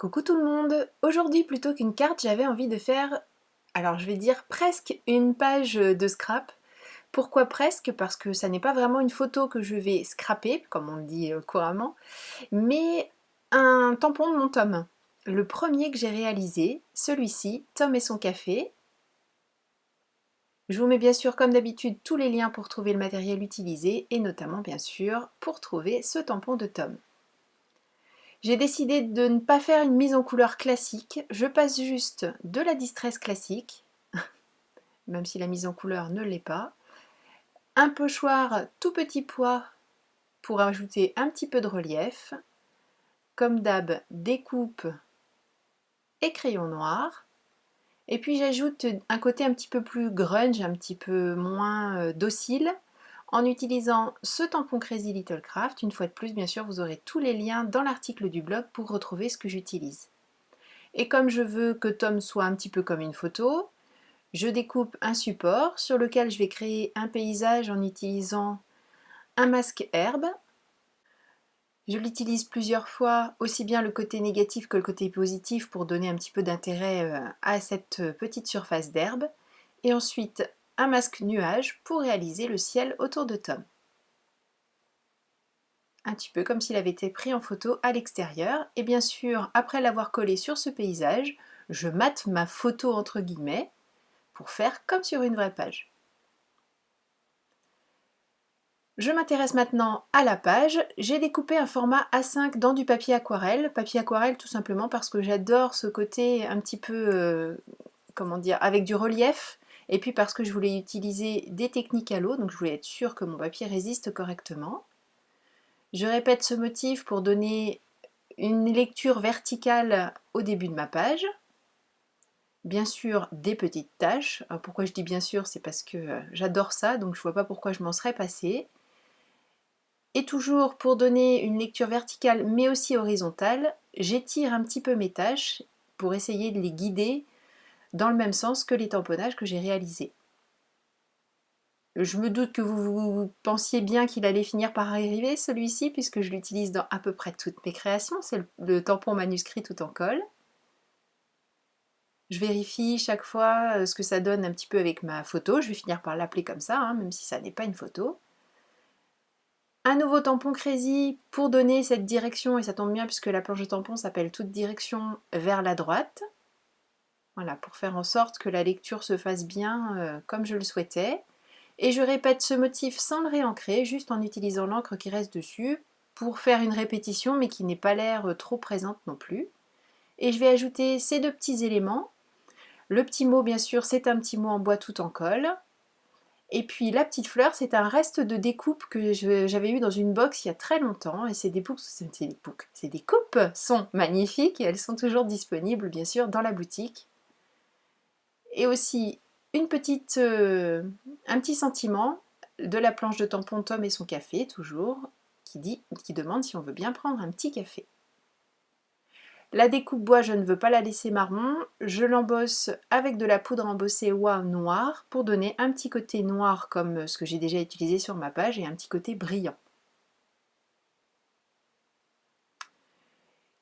Coucou tout le monde! Aujourd'hui, plutôt qu'une carte, j'avais envie de faire, alors je vais dire presque une page de scrap. Pourquoi presque? Parce que ça n'est pas vraiment une photo que je vais scraper, comme on le dit couramment, mais un tampon de mon tome. Le premier que j'ai réalisé, celui-ci, Tom et son café. Je vous mets bien sûr, comme d'habitude, tous les liens pour trouver le matériel utilisé et notamment, bien sûr, pour trouver ce tampon de Tom. J'ai décidé de ne pas faire une mise en couleur classique, je passe juste de la distress classique, même si la mise en couleur ne l'est pas, un pochoir tout petit pois pour ajouter un petit peu de relief, comme d'hab découpe et crayon noir, et puis j'ajoute un côté un petit peu plus grunge, un petit peu moins docile, en utilisant ce tampon Crazy Little Craft. Une fois de plus, bien sûr, vous aurez tous les liens dans l'article du blog pour retrouver ce que j'utilise. Et comme je veux que Tom soit un petit peu comme une photo, je découpe un support sur lequel je vais créer un paysage en utilisant un masque herbe. Je l'utilise plusieurs fois, aussi bien le côté négatif que le côté positif pour donner un petit peu d'intérêt à cette petite surface d'herbe. Et ensuite un masque nuage pour réaliser le ciel autour de Tom. Un petit peu comme s'il avait été pris en photo à l'extérieur. Et bien sûr, après l'avoir collé sur ce paysage, je mate ma photo entre guillemets pour faire comme sur une vraie page. Je m'intéresse maintenant à la page. J'ai découpé un format A5 dans du papier aquarelle. Papier aquarelle tout simplement parce que j'adore ce côté un petit peu, comment dire, avec du relief. Et puis parce que je voulais utiliser des techniques à l'eau, donc je voulais être sûre que mon papier résiste correctement. Je répète ce motif pour donner une lecture verticale au début de ma page. Bien sûr, des petites taches. Pourquoi je dis bien sûr, c'est parce que j'adore ça, donc je ne vois pas pourquoi je m'en serais passée. Et toujours pour donner une lecture verticale mais aussi horizontale, j'étire un petit peu mes taches pour essayer de les guider dans le même sens que les tamponnages que j'ai réalisés. Je me doute que vous pensiez bien qu'il allait finir par arriver celui-ci puisque je l'utilise dans à peu près toutes mes créations, c'est le tampon manuscrit tout en colle. Je vérifie chaque fois ce que ça donne un petit peu avec ma photo, je vais finir par l'appeler comme ça, hein, même si ça n'est pas une photo. Un nouveau tampon Crazy pour donner cette direction, et ça tombe bien puisque la planche de tampon s'appelle toute direction vers la droite. Voilà, pour faire en sorte que la lecture se fasse bien comme je le souhaitais. Et je répète ce motif sans le réancrer, juste en utilisant l'encre qui reste dessus, pour faire une répétition mais qui n'ait pas l'air trop présente non plus. Et je vais ajouter ces deux petits éléments. Le petit mot, bien sûr, c'est un petit mot en bois tout en colle. Et puis la petite fleur, c'est un reste de découpe que j'avais eu dans une box il y a très longtemps. Et ces découpes sont magnifiques et elles sont toujours disponibles, bien sûr, dans la boutique. Et aussi un petit sentiment de la planche de tampon Tom et son café, toujours, qui demande si on veut bien prendre un petit café. La découpe bois, je ne veux pas la laisser marron, je l'embosse avec de la poudre embossée oie noire pour donner un petit côté noir comme ce que j'ai déjà utilisé sur ma page et un petit côté brillant.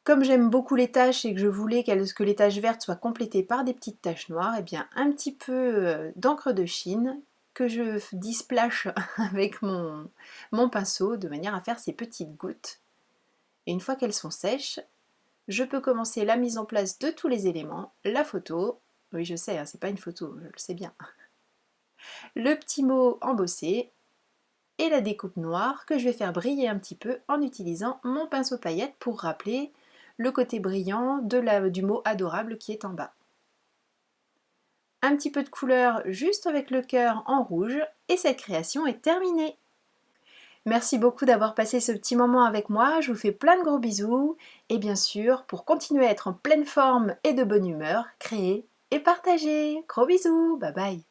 Comme j'aime beaucoup les taches et que je voulais que les taches vertes soient complétées par des petites taches noires, et bien un petit peu d'encre de Chine que je displash avec mon pinceau de manière à faire ces petites gouttes. Et une fois qu'elles sont sèches, je peux commencer la mise en place de tous les éléments, la photo, oui je sais, hein, c'est pas une photo, je le sais bien, le petit mot embossé et la découpe noire que je vais faire briller un petit peu en utilisant mon pinceau paillette pour rappeler le côté brillant du mot adorable qui est en bas. Un petit peu de couleur juste avec le cœur en rouge et cette création est terminée. Merci beaucoup d'avoir passé ce petit moment avec moi, je vous fais plein de gros bisous et bien sûr, pour continuer à être en pleine forme et de bonne humeur, créez et partagez. Gros bisous, bye bye.